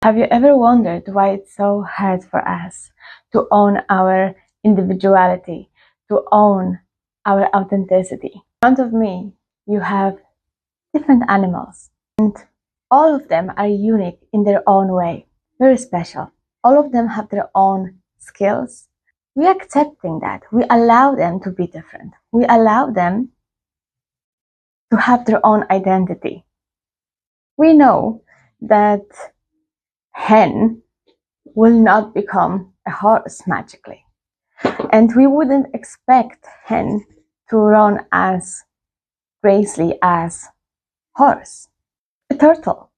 Have you ever wondered why it's so hard for us to own our individuality, to own our authenticity? In front of me, you have different animals, and all of them are unique in their own way, very special. All of them have their own skills. We are accepting that. We allow them to be different. We allow them to have their own identity. We know that hen will not become a horse magically. And we wouldn't expect hen to run as gracefully as horse. A turtle,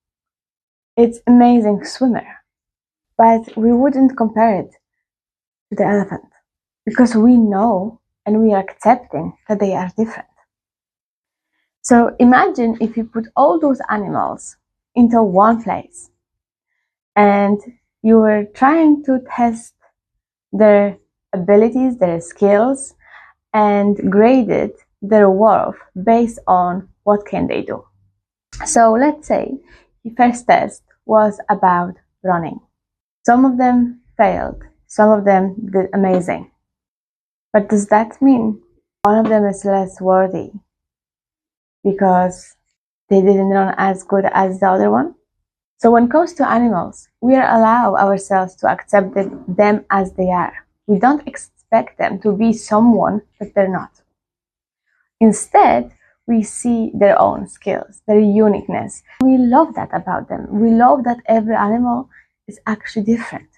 it's amazing swimmer, but we wouldn't compare it to the elephant because we know and we are accepting that they are different. So imagine if you put all those animals into one place and you were trying to test their abilities, their skills, and graded their worth based on what can they do. So let's say the first test was about running. Some of them failed, some of them did amazing. But does that mean one of them is less worthy because they didn't run as good as the other one? So when it comes to animals, we allow ourselves to accept them as they are. We don't expect them to be someone that they're not. Instead, we see their own skills, their uniqueness. We love that about them. We love that every animal is actually different.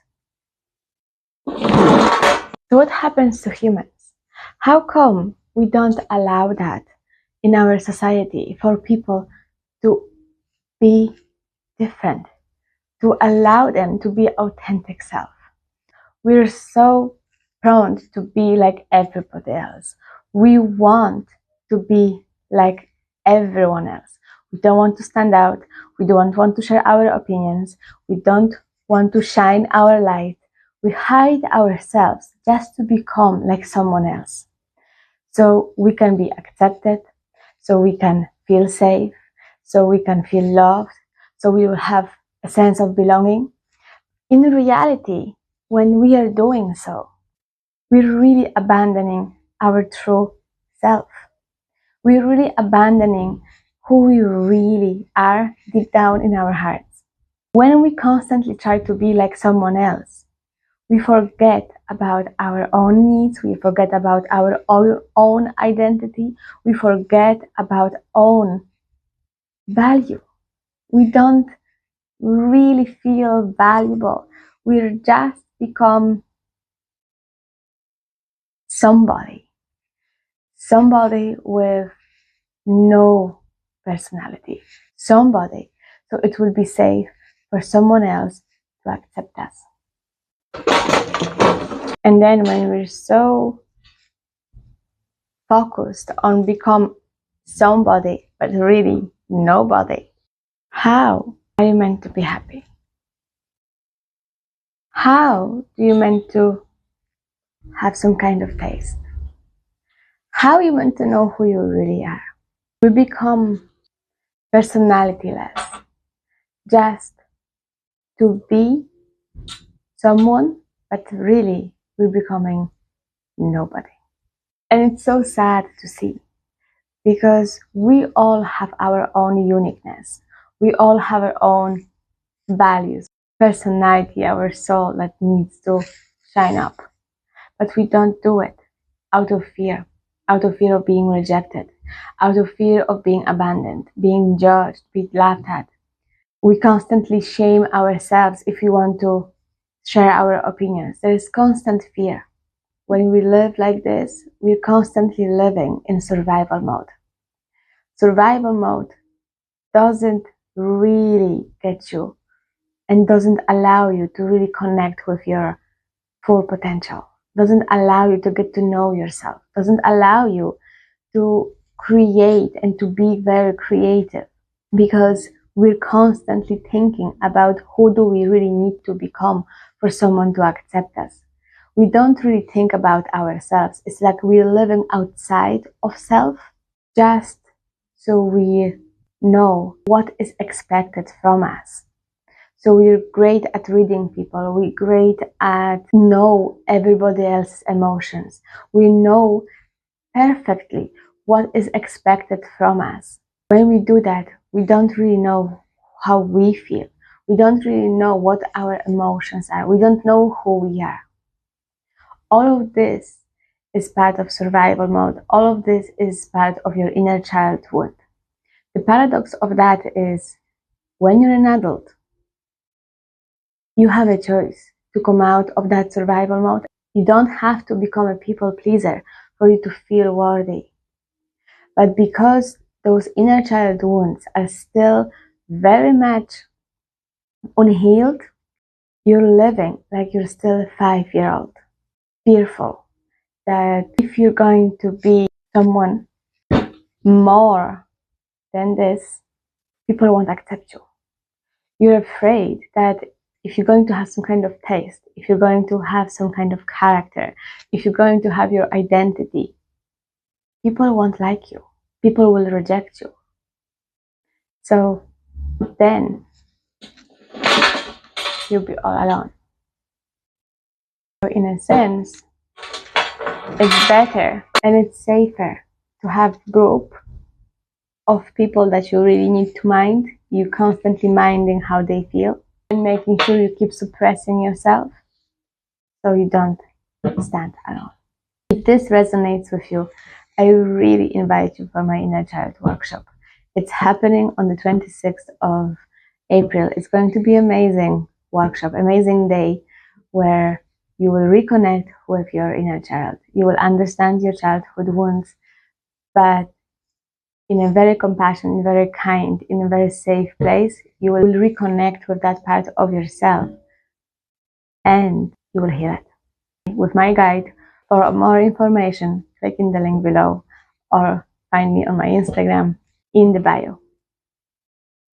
So what happens to humans? How come we don't allow that in our society for people to be different, to allow them to be authentic self? We're so prone to be like everybody else. We want to be like everyone else. We don't want to stand out. We don't want to share our opinions. We don't want to shine our light. We hide ourselves just to become like someone else. So we can be accepted, so we can feel safe, so we can feel loved, so we will have a sense of belonging. In reality, when we are doing so, we're really abandoning our true self. We're really abandoning who we really are deep down in our hearts. When we constantly try to be like someone else, we forget about our own needs, we forget about our own identity, we forget about own value. We don't really feel valuable. We're just become somebody with no personality, somebody, so it will be safe for someone else to accept us. And then when we're so focused on become somebody but really nobody, how are you meant to be happy? How do you meant to have some kind of taste? How are you meant to know who you really are? We become personalityless just to be someone, but really we're becoming nobody. And it's so sad to see because we all have our own uniqueness. We all have our own values, personality, our soul that needs to shine up. But we don't do it out of fear of being rejected, out of fear of being abandoned, being judged, being laughed at. We constantly shame ourselves if we want to share our opinions. There is constant fear. When we live like this, we're constantly living in survival mode. Survival mode doesn't really get you and doesn't allow you to really connect with your full potential, doesn't allow you to get to know yourself, doesn't allow you to create and to be very creative, because we're constantly thinking about who do we really need to become for someone to accept us. We don't really think about ourselves. It's like we're living outside of self just so we know what is expected from us. So we're great at reading people. We're great at know everybody else's emotions. We know perfectly what is expected from us. When we do that, we don't really know how we feel. We don't really know what our emotions are. We don't know who we are. All of this is part of survival mode. All of this is part of your inner child wound. The paradox of that is when you're an adult, you have a choice to come out of that survival mode. You don't have to become a people pleaser for you to feel worthy. But because those inner child wounds are still very much unhealed, you're living like you're still a 5-year-old, fearful that if you're going to be someone more than this, people won't accept you. You're afraid that if you're going to have some kind of taste, if you're going to have some kind of character, if you're going to have your identity, people won't like you. People will reject you. So then you'll be all alone. So in a sense, it's better and it's safer to have a group of people that you really need to mind. You constantly minding how they feel and making sure you keep suppressing yourself so you don't stand alone. If this resonates with you, I really invite you for my inner child workshop. It's happening on the 26th of April. It's going to be amazing workshop, amazing day where you will reconnect with your inner child. You will understand your childhood wounds, but in a very compassionate, very kind, in a very safe place. You will reconnect with that part of yourself and you will heal it. With my guide, for more information, click in the link below or find me on my Instagram in the bio.